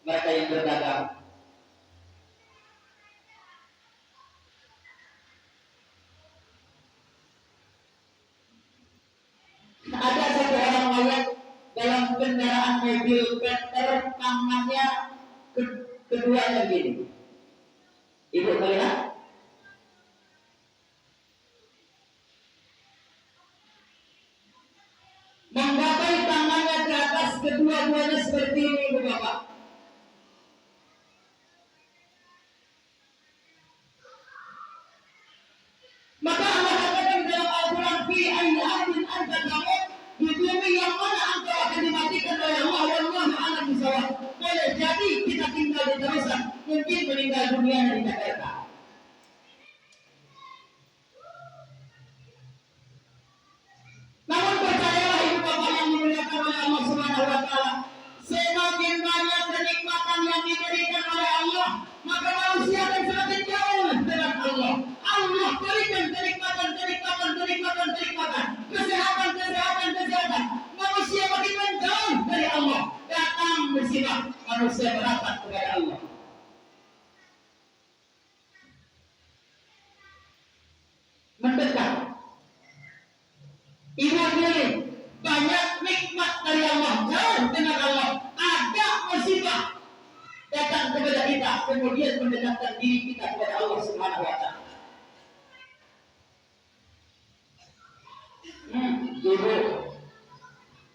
mereka yang berdagang. Ada satu orang melihat dalam kendaraan mobil Peter, tangannya kedua begini. Ibu melihat? Menggapai tangannya ke atas kedua-duanya seperti ini, Ibu Bapak. Maka Allah katakan dalam Al-Quran, fi ayyatin anta tamut, di bumi yang mana engkau akan dimatikan oleh Allah, wallahu a'lam bishawab. Boleh jadi kita tinggal di terusan, mungkin meninggal dunia di Jakarta. Namun percayalah Ibu Bapak yang dimuliakan oleh Allah Subhanahu wa taala, semakin banyak kenikmatan yang diberikan oleh Allah, maka manusia akan semakin jauh dengan Allah. Allah berikan kenikmatan, kesehatan. Manusia makin menjauh dari Allah. Datang musibah, manusia berapat kepada Allah. Mendekat. Ibu pilih banyak nikmat dari Allah, jauh dengan Allah. Ada musibah datang kepada kita, kemudian mendekatkan diri kita kepada Allah Subhanahu wa taala. Ibu,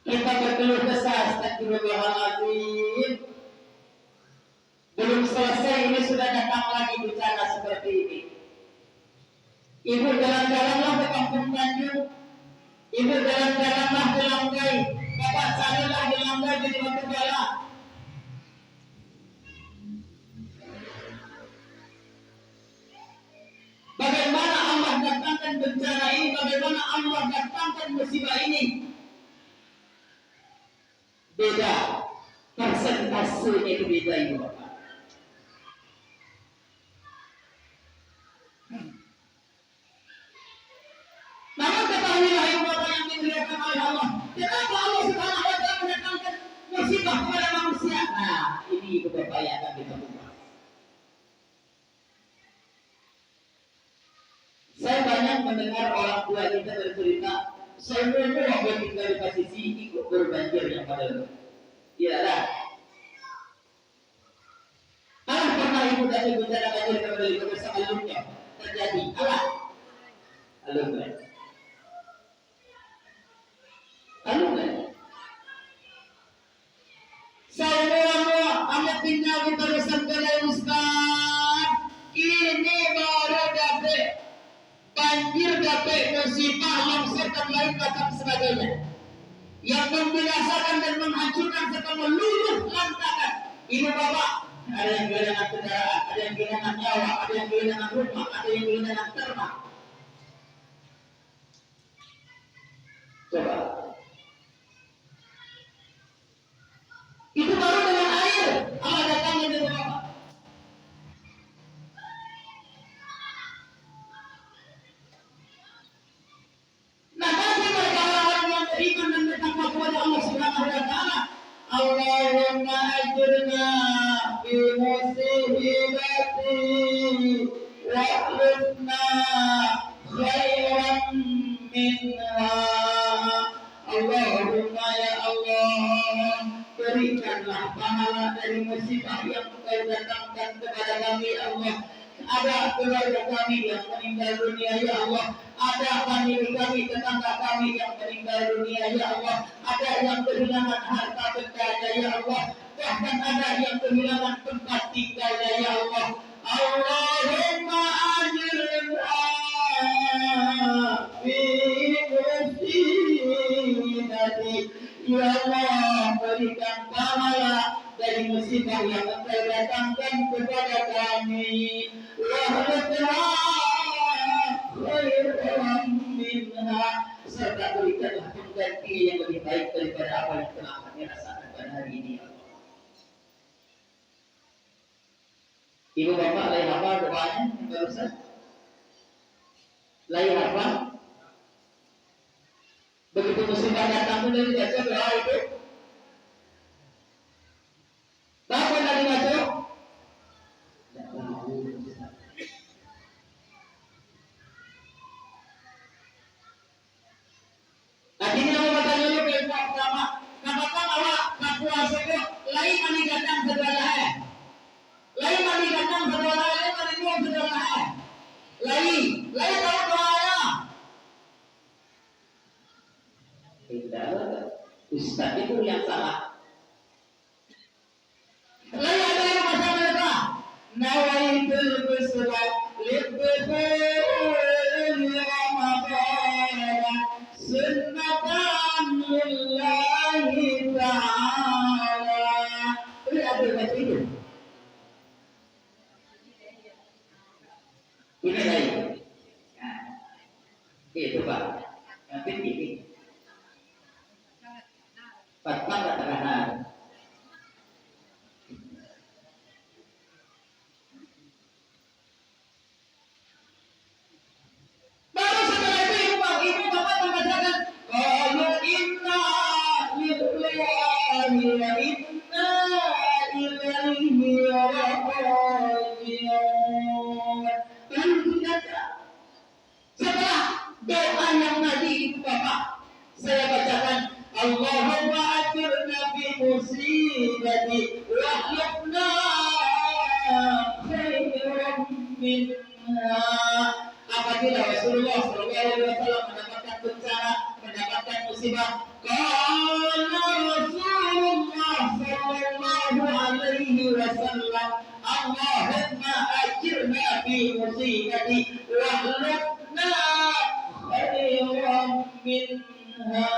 kita berkeluh kesah, astagfirullahaladzim. Belum selesai, ini sudah datang lagi bencana seperti ini. Ibu jalan-jalanlah ke Kampung Tanjung, ibu jalan-jalanlah ke Langkai, bapak carilah di Langkai jadi batu bala. Bagaimana Allah datangkan bencana ini, bagaimana Allah datangkan musibah ini. Beda, persentasenya itu beda Ibu Bapak. Namun ketahuilah Ibu Bapak yang dimuliakan oleh Allah, kenapa Allah Subhanahu wa taala mendatangkan musibah kepada manusia? Nah, ini Ibu Bapak yang akan kita buka. Saya banyak mendengar orang tua kita bercerita, saya dulu waktu tinggal di posisi ikut berbanjir yang pada tidak ada. Kalau pernah ibu dan ibu saya banjir kembali ke bersama alumnya terjadi, alumni. Saya amat tinggal di terusan kedai Ustaz. Ini baru dapet banjir, dapet musibah, longsor dan lain macam sebagainya yang membinasakan dan menghancurkan serta meluluh lantakan. Ibu bapak, ada yang kehilangan kendaraan, ada yang kehilangan nyawa, ada yang kehilangan rumah, ada yang kehilangan ternak. Coba. Itu baru dengan air Allah datangnya dari bapak. Nah, bagi mereka orang yang beriman dan bertakwa kepada Allah Subhanahu wa taala, Allahumma ajirna fi musibati wa akhlifna khairan minha. Allahumma ya Allah, berikanlah pahala dari musibah yang Engkau datangkan kepada kami Allah. Ada keluarga kami yang meninggal dunia ya Allah, ada famili kami, tetangga kami yang meninggal dunia ya Allah, ada yang kehilangan harta bendanya ya Allah, bahkan ada yang kehilangan tempat tinggalnya ya Allah. Allahumma ajirna fi musibati, ya Allah, berikan pahala dari musibah yang Engkau datangkan kepada kami. Serta berikanlah pengganti yang lebih baik daripada apa yang telah kami rasakan pada hari ini. Ibu bapak lain apa doanya barusan? Lain apa? Begitu musibah datang itu dari baca doa itu. Bahkan dari puasa kok lain mani datang segala lain mani datang segala lain mani buang segala lain tahu doanya tidak Ustaz itu yang salah lain ada yang macam mereka nawaitul busra libbil Ramadan sunnatan lillahi ta'ala ini ada baca itu ini lain itu Pak nanti ini Pak katakan baru setelah itu ibu bapak mengatakan qalu inna lillahi wa inna ilaihi raji'un. Lalu ternyata setelah doa yang tadi ibu bapak saya bacakan Allahumma ajirna fi musibati wa hlubna khairan minha. Apabila Rasulullah SAW mendapatkan bencana, mendapatkan musibah, qala Rasulullah sallallahu alaihi wasallam Allahumma ajirna fi musibati wa hlubna khairan minha.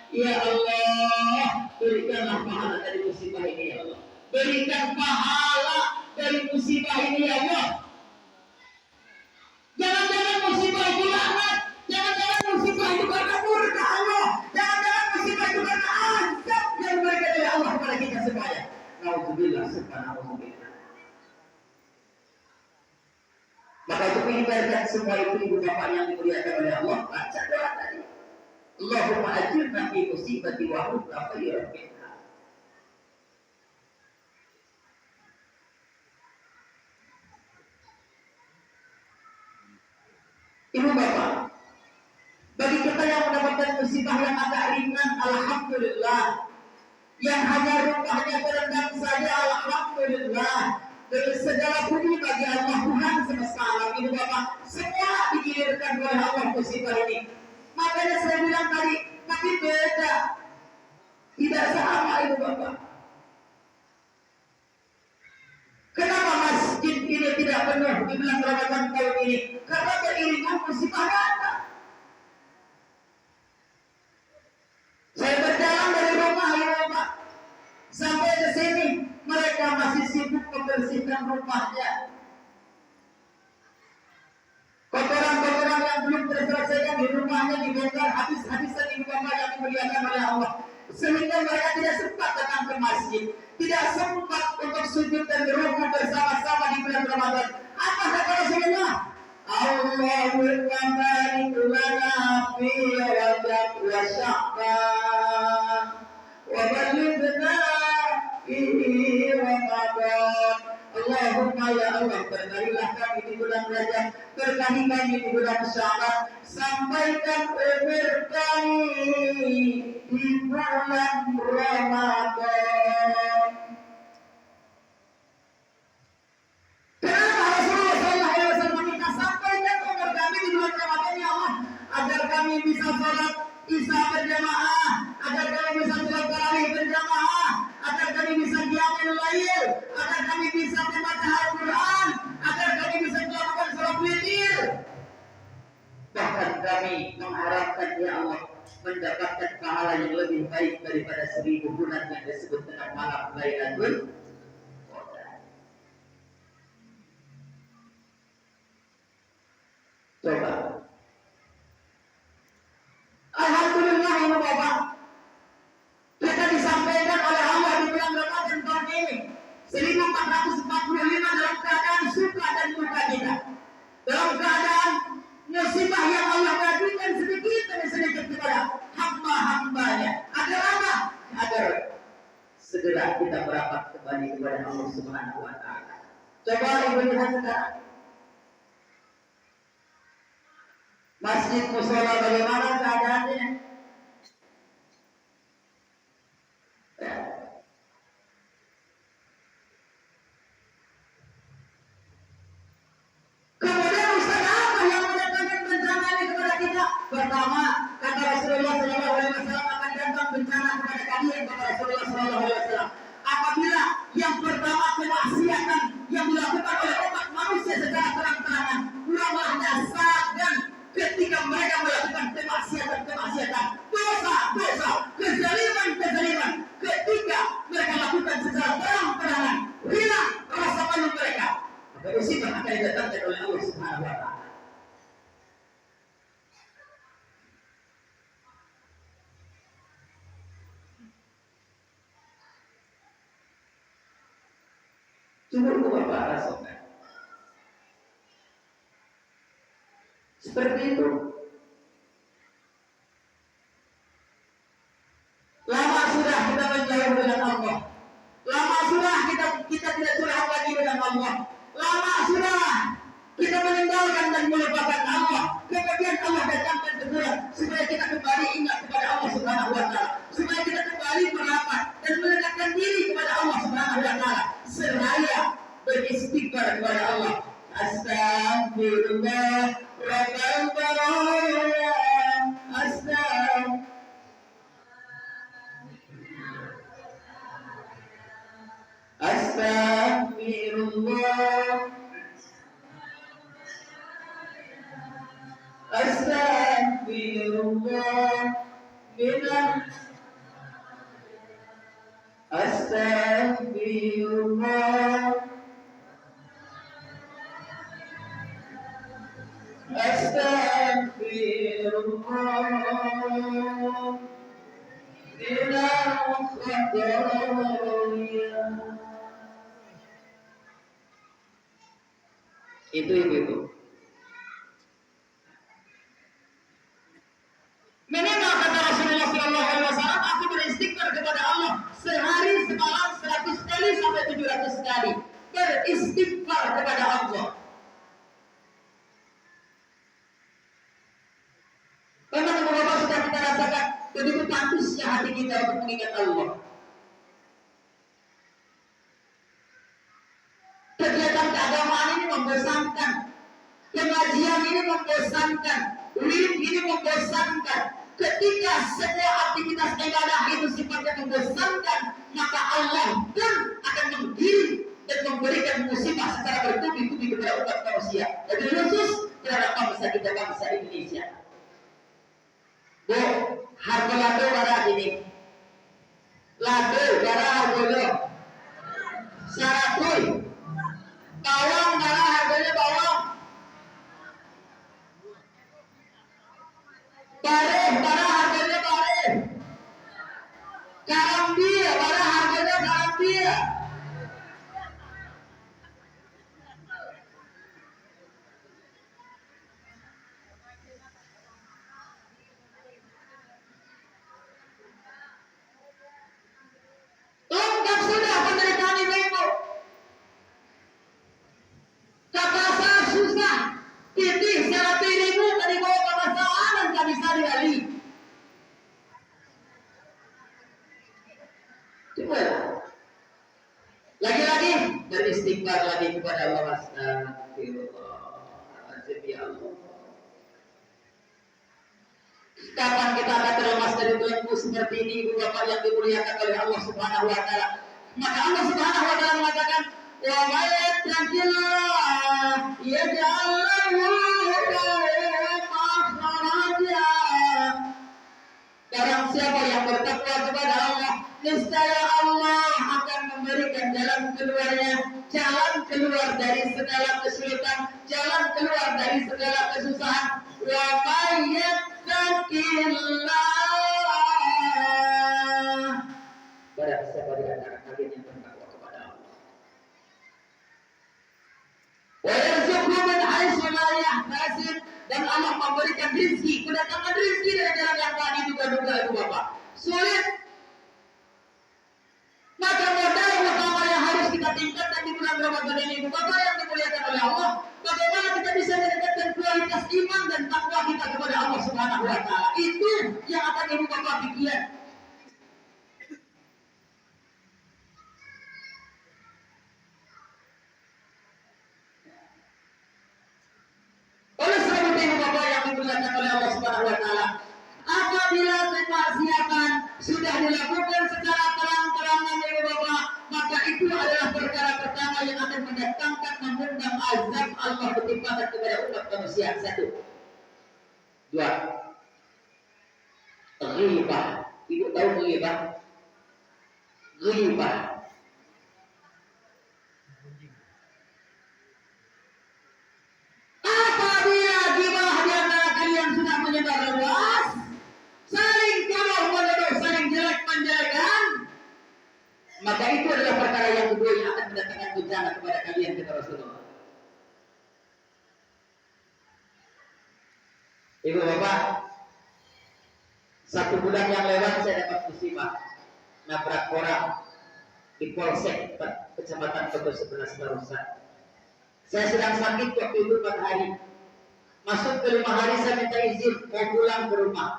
Ya Allah, berikanlah pahala dari musibah ini ya Allah. Berikan pahala dari musibah ini ya Allah. Jangan-jangan musibah itu laknat, jangan-jangan musibah itu karena murka Allah, jangan-jangan musibah itu karena azab yang diberikan oleh Allah kepada kita semuanya. Nauzubillah, subhanallah. Maka untuk mengingatkan semua itu ibu bapak yang dimuliakan oleh Allah, baca doa tadi. Allahumma ajirna fi musibati wa hlubna khairan minha. Ibu bapak, bagi kita yang mendapatkan musibah yang agak ringan, alhamdulillah. Yang hanya rumahnya terendam saja, alhamdulillah. Dari segala puji bagi Allah Tuhan semesta alam. Ibu bapak, semua digilirkan oleh Allah musibah ini. Makanya saya bilang tadi, tapi beda, tidak sama ibu bapak. Kenapa masjid ini tidak penuh di bulan Ramadan tahun ini? Karena beriringan musibah datang. Saya berjalan dari rumah ibu bapak sampai ke sini, mereka masih sibuk membersihkan rumahnya. Kotoran-kotoran yang belum terselesaikan di rumahnya dibongkar habis-habisan ibu bapak yang dimuliakan oleh Allah. Sehingga mereka tidak sempat datang ke masjid, tidak sempat untuk sujud dan berruku bersama-sama di bulan Ramadan. Apa kata Rasulullah? Allahumma barik lana fi Rajab wa Sya'ban wa balighna fi Ramadan. Allahumma ya Allah, berkailah kami di bulan Rajab, berkahi kami di bulan Sya'ban, sampaikan umur kami di bulan Ramadan. Kenapa Rasulullah SAW meminta sampaikan umur kami di bulan Ramadan ya Allah, agar kami bisa sholat Isya berjamaah, agar kami bisa sholat tarawih berjamaah, agar kami bisa qiyamul lail, agar kami bisa membaca Al-Quran, agar kami bisa melakukan sholat witir. Bahkan kami mengharapkan ya Allah mendapatkan pahala yang lebih baik daripada 1000 bulan yang disebut dengan malam Lailatul Qadar. Coba. Alhamdulillah ibu bapak, kita disampaikan oleh Allah di bulan Ramadan tahun ini 1445 dalam keadaan suka dan duka kita, dalam keadaan musibah yang Allah berikan sedikit demi sedikit kepada hamba-hambanya. Agar apa? Agar segera kita berapat kembali kepada Allah Subhanahu wa Ta'ala. Coba ibu lihat sekarang masjid mushola bagaimana keadaannya? Cukup Bapak rasakan. Seperti itu. Lama sudah kita menjauh dengan Allah. Lama sudah kita tidak curhat lagi dengan Allah. Lama sudah kita meninggalkan dan melupakan Allah. Kemudian Allah datangkan teguran supaya kita kembali ingat kepada Allah Subhanahu wa taala. Supaya kita kembali merapat dan mendekatkan diri kepada Allah Subhanahu wa taala. Seraya beristighfar kepada Allah. Astagfirullah rabbal baraya. Astagfirullah. Astagfirullah. Astagfirullah. Astagfirullah. Itu. Minimal kata Rasulullah SAW, aku beristighfar kepada Allah sehari semalam 100 kali sampai 700 kali. Beristighfar kepada Allah. Memang Bapak sudah kita rasakan begitu pantasnya hati kita untuk mengingat Allah. Kegiatan keagamaan ini membosankan, pengajian ini membosankan, wirid ini membosankan. Ketika semua aktivitas ibadah itu sifatnya membosankan, maka Allah pun akan menggiring dan memberikan musibah secara bertubi-tubi kepada umat manusia. Lebih khusus terhadap bangsa kita, bangsa Indonesia. Bu, harga lado barang ini. Lado barang harganya 100. Bawang barang harganya bawang. Bareh barang harganya bareh. Karambia barang harganya karambia. Lengkap sudah penderitaan ibu-ibu. Kapasa susah. Titik 100.000 tadi bawa permasalahan dan tak bisa digali. Coba lagi-lagi beristighfar lagi kepada Allah. Astagfirullahaladzim ya Allah. Kapan kita akan terlepas dari belenggu seperti ini, ibu bapak yang dimuliakan oleh Allah Subhanahu wa taala? Maka Allah Subhanahu wa taala mengatakan, wa may yattaqillah yaj'al lahu makhraja. Barang siapa yang bertakwa kepada Allah, niscaya Allah akan memberikan jalan keluarnya, jalan keluar dari segala kesulitan, jalan keluar dari segala kesusahan. Wa may yattaqillah. Barang siapa di antara kalian yang bertakwa kepada Allah, wa yarzuqhu min haitsu la yahtasib, dan Allah memberikan rezeki, mendatangkan rezeki dari jalan yang tak diduga-duga itu Bapak. Sulit. Maka modal utama yang harus kita tingkatkan di bulan Ramadan ini, ibu bapak yang dimuliakan oleh Allah, bagaimana kita bisa meningkatkan kualitas iman dan takwa kita kepada Allah Subhanahu wa taala. Itu yang akan ibu bapak pikirkan. Oleh sebab itu ibu bapak yang dimuliakan oleh Allah Subhanahu wa taala, apabila kemaksiatan sudah dilakukan secara terang-terangan ibu bapak, maka itu adalah perkara pertama yang akan mendatangkan mengundang azab Allah bertimpakan kepada umat manusia. 1. 2. Ghibah. Ibu tahu ghibah? Ghibah. Apabila ghibah di antara kalian sudah menyebar luas, saling tuduh menuduh, saling jelek menjelekan, Maka itu adalah perkara yang kedua yang akan mendatangkan bencana kepada kalian, kata Rasulullah. Ibu bapak, 1 bulan yang lewat saya dapat musibah nabrak orang di Polsek Kecamatan Kota 11 Barusan. Saya sedang sakit waktu itu 4 hari. Masuk ke 5 hari saya minta izin mau pulang ke rumah.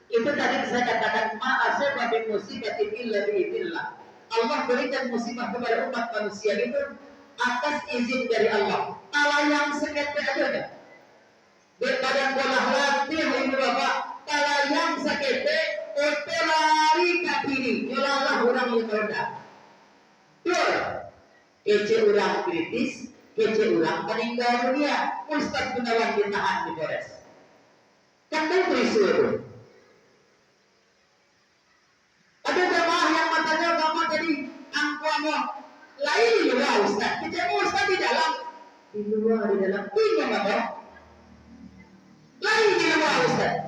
Itu tadi saya katakan ma'asaba bi musibatin illa bi idznillah. Allah berikan musibah kepada umat manusia itu atas izin dari Allah. Kalau yang sakit ada badan bola latih ibu bapak, kalau yang sakit lari ke kiri, nyolalah orang yang rendah. Tur, kece orang kritis, kece orang meninggal dunia. Ustaz Gunawan ditahan di Polres. Kan itu isu itu. Ada jamaah yang matanya sama jadi angkuannya lain di luar Ustaz. Kita Ustaz di dalam, di dalam bingung apa? Lain di luar Ustaz.